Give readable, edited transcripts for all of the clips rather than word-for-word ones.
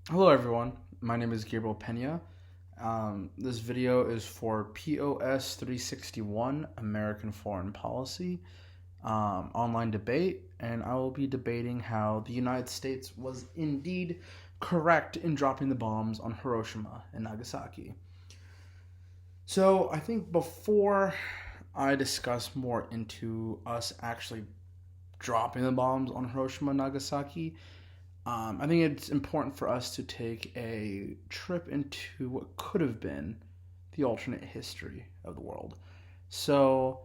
Hello, everyone. My name is Gabriel Pena. This video is for POS 361 American Foreign Policy online debate, and I will be debating how the United States was indeed correct in dropping the bombs on Hiroshima and Nagasaki. So, I think before I discuss more into us actually dropping the bombs on Hiroshima and Nagasaki, I think it's important for us to take a trip into what could have been the alternate history of the world. So,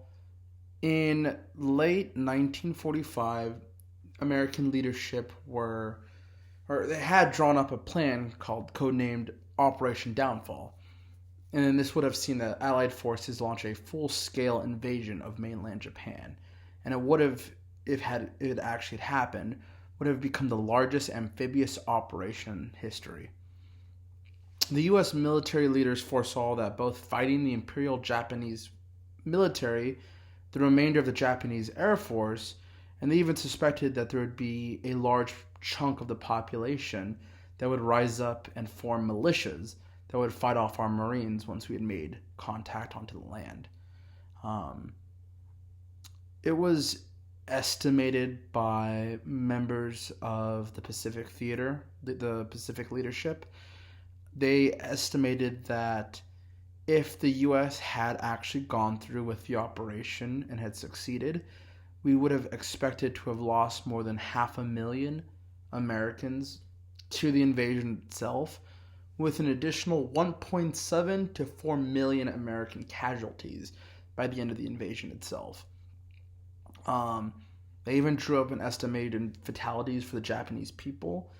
in late 1945, American leadership they had drawn up a plan called codenamed Operation Downfall. And then this would have seen the Allied forces launch a full-scale invasion of mainland Japan. And it would have, if it actually happened, would have become the largest amphibious operation in history. The U.S. military leaders foresaw that both fighting the Imperial Japanese military, the remainder of the Japanese Air Force, and they even suspected that there would be a large chunk of the population that would rise up and form militias that would fight off our Marines once we had made contact onto the land. Um, it was estimated by members of the Pacific Theater, the Pacific leadership. They estimated that if the U.S. had actually gone through with the operation and had succeeded, we would have expected to have lost more than 500,000 Americans to the invasion itself, with an additional 1.7 to 4 million American casualties by the end of the invasion itself. Um, they even drew up an estimated fatalities for the Japanese people,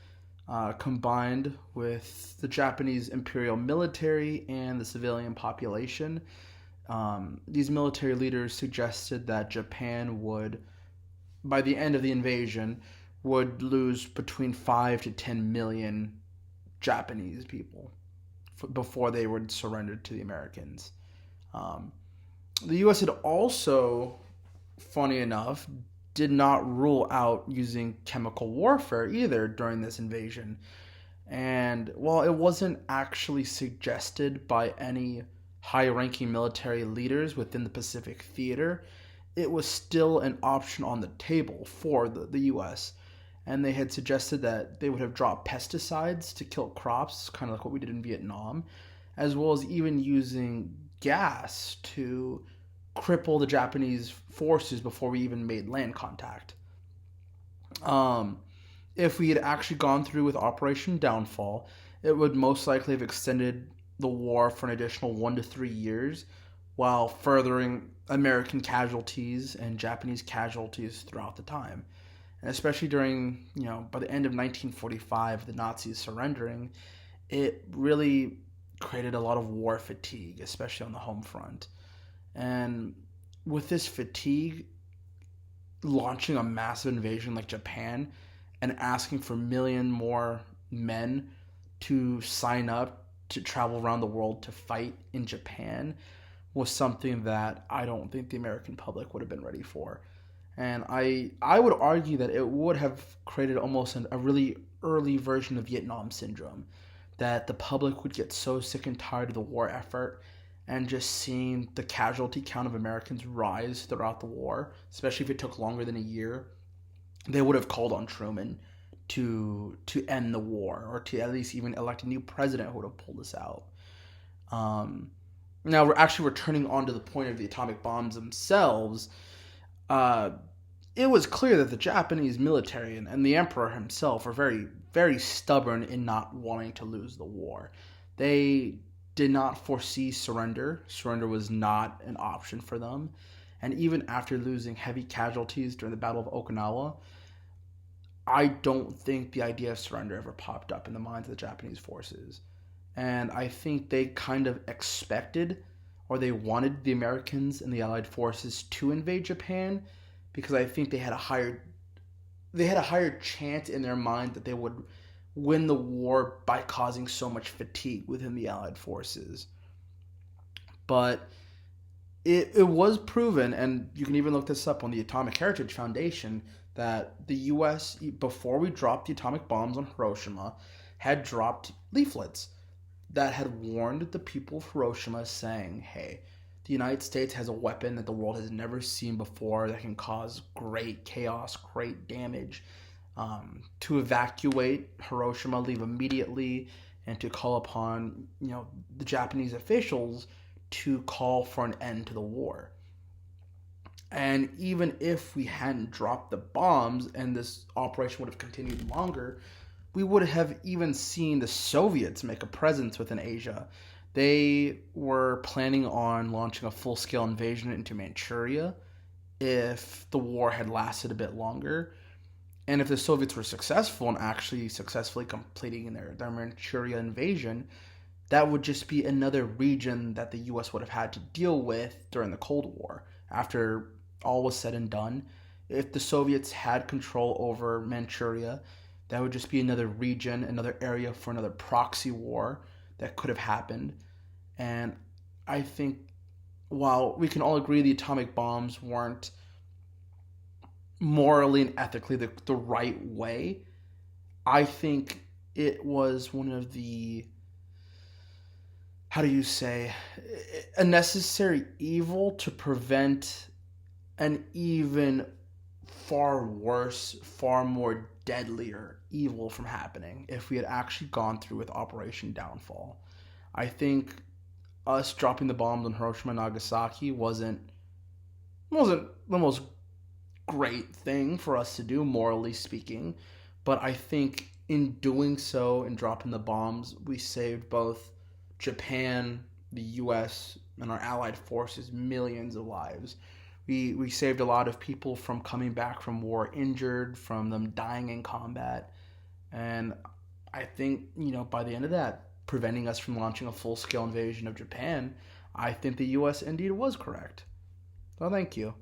combined with the Japanese imperial military and the civilian population. These military leaders suggested that Japan would, by the end of the invasion, would lose between 5 to 10 million Japanese people before they would surrender to the Americans. Um, the U.S. had also, funny enough, did not rule out using chemical warfare either during this invasion. And while it wasn't actually suggested by any high ranking military leaders within the Pacific Theater, it was still an option on the table for the US. And they had suggested that they would have dropped pesticides to kill crops, kind of like what we did in Vietnam, as well as even using gas to cripple the Japanese forces before we even made land contact. Um, if we had actually gone through with Operation Downfall, it would most likely have extended the war for an additional 1 to 3 years while furthering American casualties and Japanese casualties throughout the time. And especially during, by the end of 1945, the Nazis surrendering, it really created a lot of war fatigue, especially on the home front. And with this fatigue, launching a massive invasion like Japan and asking for a million more men to sign up to travel around the world to fight in Japan was something that I don't think the American public would have been ready for. And I would argue that it would have created almost a really early version of Vietnam syndrome, that the public would get so sick and tired of the war effort and just seeing the casualty count of Americans rise throughout the war, especially if it took longer than a year, they would have called on Truman to end the war, or to at least even elect a new president who would have pulled this out. Now we're actually returning on to the point of the atomic bombs themselves. Uh, it was clear that the Japanese military and the emperor himself were very, very stubborn in not wanting to lose the war. They did not foresee surrender. Surrender was not an option for them. And even after losing heavy casualties during the Battle of Okinawa, I don't think the idea of surrender ever popped up in the minds of the Japanese forces. And I think they kind of expected, or they wanted, the Americans and the Allied forces to invade Japan, because I think they had a higher chance in their mind that they would win the war by causing so much fatigue within the Allied forces. But it was proven, and you can even look this up on the Atomic Heritage Foundation, that the U.S., before we dropped the atomic bombs on Hiroshima, had dropped leaflets that had warned the people of Hiroshima, saying, hey, the United States has a weapon that the world has never seen before that can cause great chaos, great damage. To evacuate Hiroshima, leave immediately, and to call upon the Japanese officials to call for an end to the war. And even if we hadn't dropped the bombs and this operation would have continued longer, we would have even seen the Soviets make a presence within Asia. They were planning on launching a full-scale invasion into Manchuria if the war had lasted a bit longer. And if the Soviets were successful in actually successfully completing their Manchuria invasion, that would just be another region that the U.S. would have had to deal with during the Cold War. After all was said and done, if the Soviets had control over Manchuria, that would just be another region, another area for another proxy war that could have happened. And I think while we can all agree the atomic bombs weren't morally and ethically the right way, I think it was one of the, how do you say, a necessary evil to prevent an even far worse, far more deadlier evil from happening if we had actually gone through with Operation Downfall. I think us dropping the bombs on Hiroshima and Nagasaki wasn't the most great thing for us to do, morally speaking, but I think in doing so and dropping the bombs, we saved both Japan, the US, and our allied forces millions of lives. We saved a lot of people from coming back from war injured, from them dying in combat. And I think, by the end of that, preventing us from launching a full-scale invasion of Japan, I think the U.S. indeed was correct. So thank you.